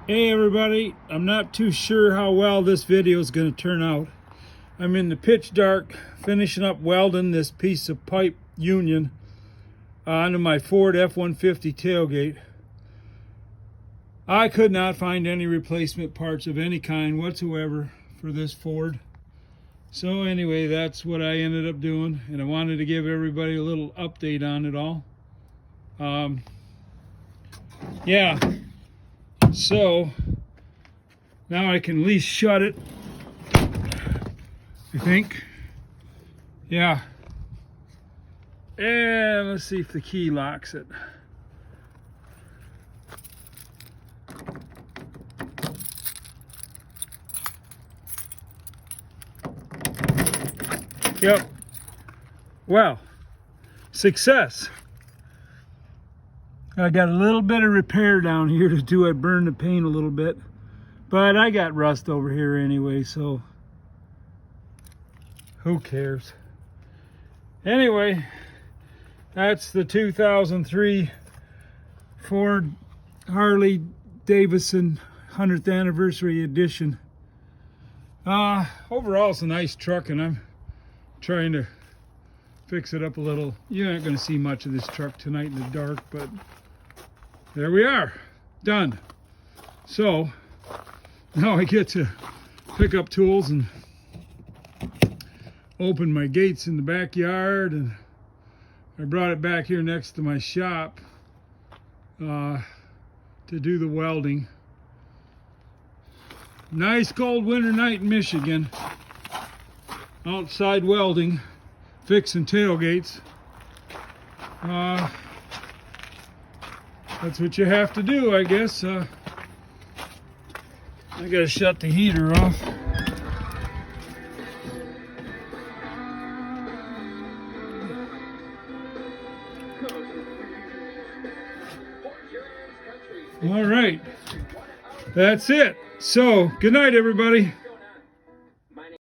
Hey everybody, I'm not too sure how well this video is going to turn out. I'm in the pitch dark finishing up welding this piece of pipe union onto my Ford F-150 tailgate. I could not find any replacement parts of any kind whatsoever for this Ford. So anyway, that's what I ended up doing, and I wanted to give everybody a little update on it all. Yeah. So now I can at least shut it, I think. Yeah. And let's see if the key locks it. Yep. Well, success. I got a little bit of repair down here to do. I burned the paint a little bit, but I got rust over here anyway, so who cares? Anyway, that's the 2003 Ford Harley Davidson 100th anniversary edition. Overall it's a nice truck, and I'm trying to fix it up a little. You're not going to see much of this truck tonight in the dark, but there we are, done. So now I get to pick up tools and open my gates in the backyard, and I brought it back here next to my shop to do the welding. Nice cold winter night in Michigan, outside welding, fixing tailgates. That's what you have to do, I guess. I gotta shut the heater off. All right, that's it. So, good night, everybody.